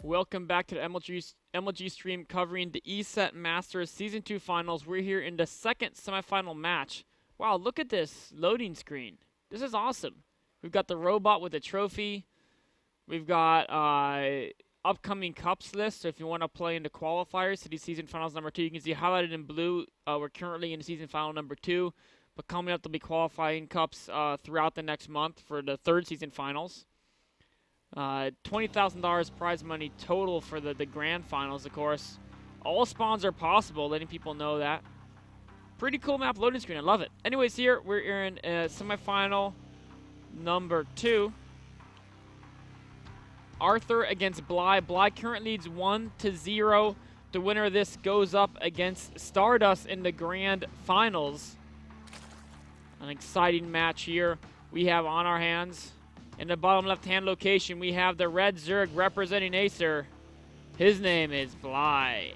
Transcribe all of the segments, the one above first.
Welcome back to the MLG stream covering the ESET Masters Season 2 Finals. We're here in the second semifinal match. Wow, look at this loading screen. This is awesome. We've got the robot with the trophy. We've got upcoming cups list. So if you want to play in the qualifiers to the season finals number 2, you can see highlighted in blue. We're currently in season final number 2. But coming up, there'll be qualifying cups throughout the next month for the third season finals. $20,000 prize money total for the grand finals, of course. All spawns are possible, letting people know that. Pretty cool map loading screen. I love it. Anyways, here we're in semifinal number 2. Arthur against Bly. Bly currently leads 1-0. The winner of this goes up against Stardust in the grand finals. An exciting match here we have on our hands. In the bottom left-hand location, we have the red Zerg representing Acer. His name is Bly.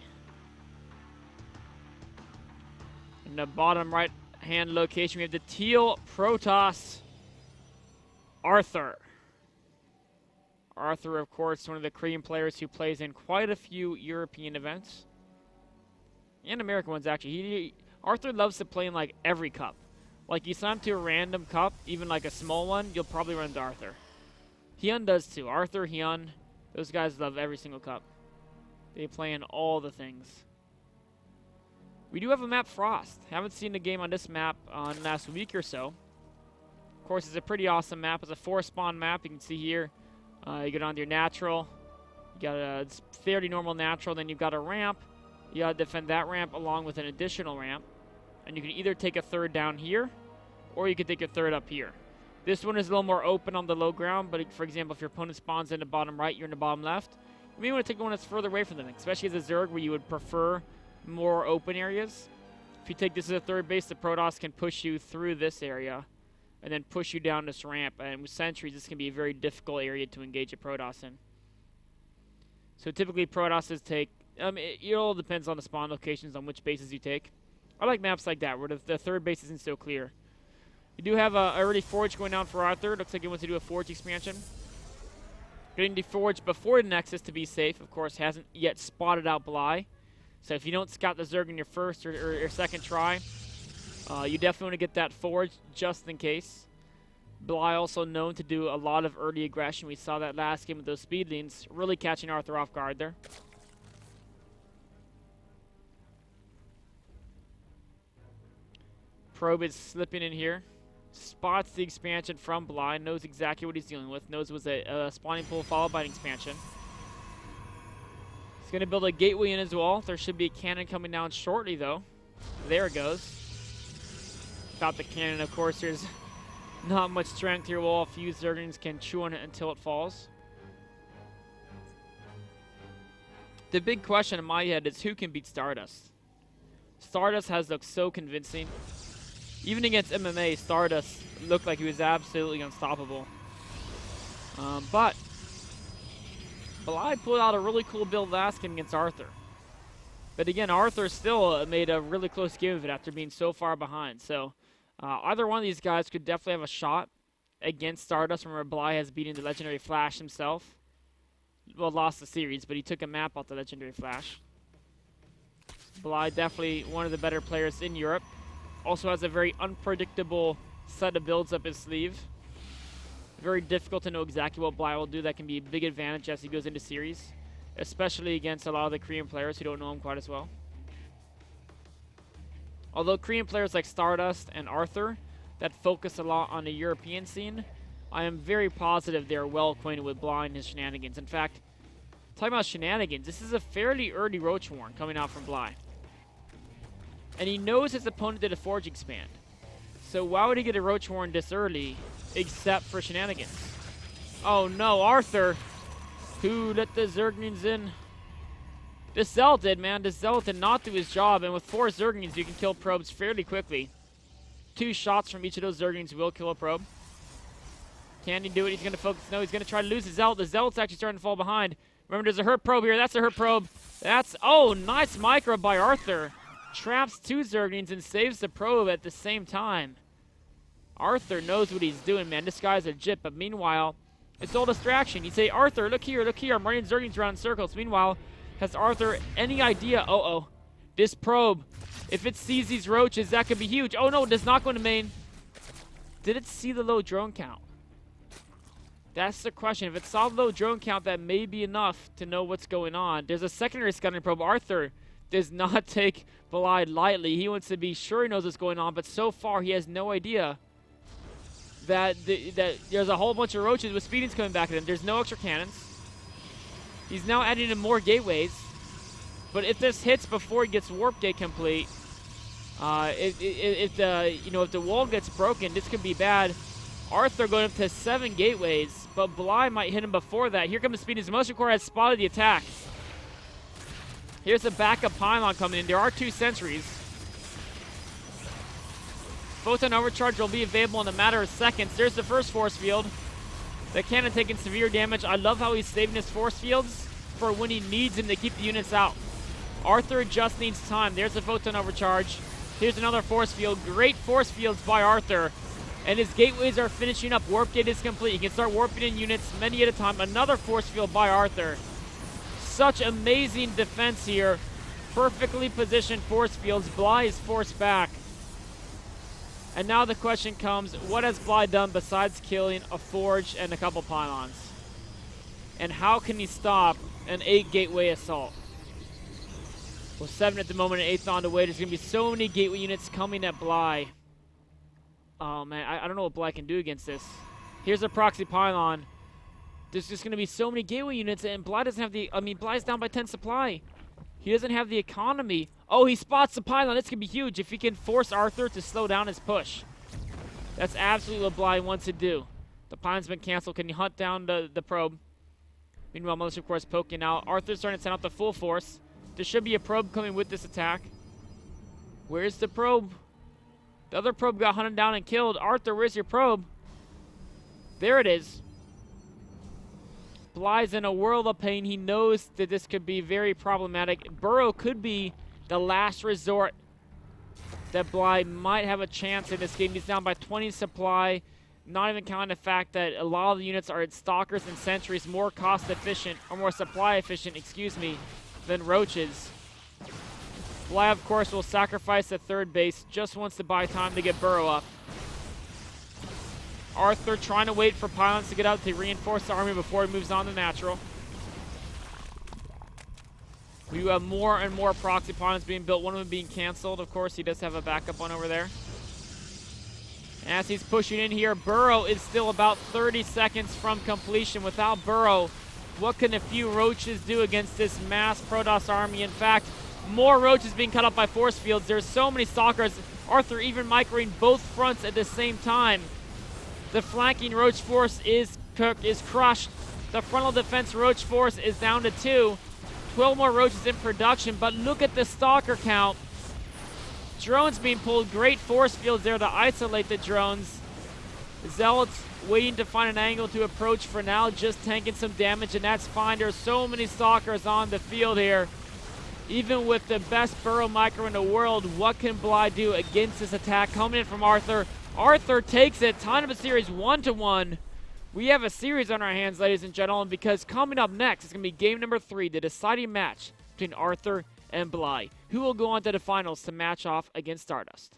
In the bottom right-hand location, we have the teal Protoss, Arthur. Arthur, of course, one of the Korean players who plays in quite a few European events. And American ones, actually. Arthur loves to play in, like, every cup. Like, you sign up to a random cup, even like a small one, you'll probably run into Arthur. Hyun does too. Arthur, Hyun, those guys love every single cup. They play in all the things. We do have a map, Frost. Haven't seen the game on this map in the last week or so. Of course, it's a pretty awesome map. It's a 4-spawn map. You can see here, you go down to your natural. You got a fairly normal natural. Then you've got a ramp. You got to defend that ramp along with an additional ramp. And you can either take a third down here, or you can take a third up here. This one is a little more open on the low ground, but for example, if your opponent spawns in the bottom right, you're in the bottom left. You may want to take one that's further away from them, especially as a Zerg where you would prefer more open areas. If you take this as a third base, the Protoss can push you through this area and then push you down this ramp. And with sentries, this can be a very difficult area to engage a Protoss in. So typically, Protosses take... it all depends on the spawn locations, on which bases you take. I like maps like that, where the third base isn't so clear. You do have a early Forge going down for Arthur. Looks like he wants to do a Forge expansion. Getting the Forge before the Nexus to be safe. Of course, hasn't yet spotted out Bly. So if you don't scout the Zerg in your first or second try, you definitely want to get that Forge just in case. Bly also known to do a lot of early aggression. We saw that last game with those speedlings, really catching Arthur off guard there. Probe is slipping in here. Spots the expansion from Bly. Knows exactly what he's dealing with. Knows it was a spawning pool followed by an expansion. He's going to build a gateway in as well. There should be a cannon coming down shortly, though. There it goes. Without the cannon, of course, there's not much strength here. Well, a few Zerglings can chew on it until it falls. The big question in my head is who can beat Stardust? Stardust has looked so convincing. Even against MMA, Stardust looked like he was absolutely unstoppable. But Bly pulled out a really cool build last game against Arthur. But again, Arthur still made a really close game of it after being so far behind. So either one of these guys could definitely have a shot against Stardust. Remember, Bly has beaten the legendary Flash himself. Well, lost the series, but he took a map off the legendary Flash. Bly definitely one of the better players in Europe. Also has a very unpredictable set of builds up his sleeve. Very difficult to know exactly what Bly will do. That can be a big advantage as he goes into series, especially against a lot of the Korean players who don't know him quite as well. Although Korean players like Stardust and Arthur that focus a lot on the European scene, I am very positive they're well acquainted with Bly and his shenanigans. In fact, talking about shenanigans, this is a fairly early Roach Warren coming out from Bly. And he knows his opponent did a Forge expand. So why would he get a Roach Warren this early, except for shenanigans? Oh no, Arthur, who let the Zerglings in. This Zealot did, man. This Zealot did not do his job, and with 4 Zerglings, you can kill probes fairly quickly. 2 shots from each of those Zerglings will kill a probe. Can he do it? He's going to focus. No, he's going to try to lose the Zealot. The Zealot's actually starting to fall behind. Remember, there's a hurt probe here. That's a hurt probe. That's, oh, nice micro by Arthur. Traps 2 Zerglings and saves the probe at the same time. Arthur knows what he's doing, man. This guy's a jit. But meanwhile, It's all distraction. You say, Arthur, look here, look here. I'm running Zerglings around in circles. Meanwhile, has Arthur any idea? Uh-oh. This probe, if it sees these roaches, that could be huge. Oh, no, it does not go into main. Did it see the low drone count? That's the question. If it saw the low drone count, that may be enough to know what's going on. There's a secondary scouting probe. Arthur does not take Bly lightly. He wants to be sure he knows what's going on, but so far he has no idea that there's a whole bunch of roaches with speedings coming back at him. There's no extra cannons. He's now adding in more gateways. But if this hits before he gets warp gate complete, if the wall gets broken, this could be bad. Arthur going up to 7 gateways, but Bly might hit him before that. Here comes the speedings. Motion Core has spotted the attack. Here's a backup pylon coming in. There are 2 sentries. Photon overcharge will be available in a matter of seconds. There's the first force field. The cannon taking severe damage. I love how he's saving his force fields for when he needs them to keep the units out. Arthur just needs time. There's the photon overcharge. Here's another force field. Great force fields by Arthur. And his gateways are finishing up. Warp gate is complete. He can start warping in units many at a time. Another force field by Arthur. Such amazing defense here. Perfectly positioned force fields. Bly is forced back. And now the question comes, what has Bly done besides killing a forge and a couple pylons? And how can he stop an 8 gateway assault? Well, 7 at the moment and 8th on the way. There's going to be so many gateway units coming at Bly. Oh, man, I don't know what Bly can do against this. Here's a proxy pylon. There's just going to be so many gateway units, and Bly doesn't have the... I mean, Bly's down by 10 supply. He doesn't have the economy. Oh, he spots the pylon. It's going to be huge if he can force Arthur to slow down his push. That's absolutely what Bly wants to do. The pylon's been canceled. Can you hunt down the probe? Meanwhile, Militia, of course, poking out. Arthur's starting to send out the full force. There should be a probe coming with this attack. Where's the probe? The other probe got hunted down and killed. Arthur, where's your probe? There it is. Bly's in a world of pain. He knows that this could be very problematic. Burrow could be the last resort that Bly might have a chance in this game. He's down by 20 supply. Not even counting the fact that a lot of the units are stalkers and sentries, more cost efficient, or more supply efficient, excuse me, than roaches. Bly, of course, will sacrifice the 3rd base. Just wants to buy time to get Burrow up. Arthur trying to wait for pylons to get out to reinforce the army before he moves on to natural. We have more and more proxy pylons being built. One of them being canceled. Of course, he does have a backup one over there. As he's pushing in here, Burrow is still about 30 seconds from completion. Without Burrow, what can a few roaches do against this mass Protoss army? In fact, more roaches being cut up by force fields. There's so many stalkers. Arthur even microing both fronts at the same time. The flanking roach force is crushed. The frontal defense roach force is down to 2. 12 more roaches in production, but look at the stalker count. Drones being pulled. Great force fields there to isolate the drones. Zealots waiting to find an angle to approach for now, just tanking some damage, and that's fine. There's so many stalkers on the field here. Even with the best Burrow micro in the world, what can Bly do against this attack coming in from Arthur? Arthur takes it. Time of a series 1-1. We have a series on our hands, ladies and gentlemen, because coming up next is going to be game number 3, the deciding match between Arthur and Bly, who will go on to the finals to match off against Stardust.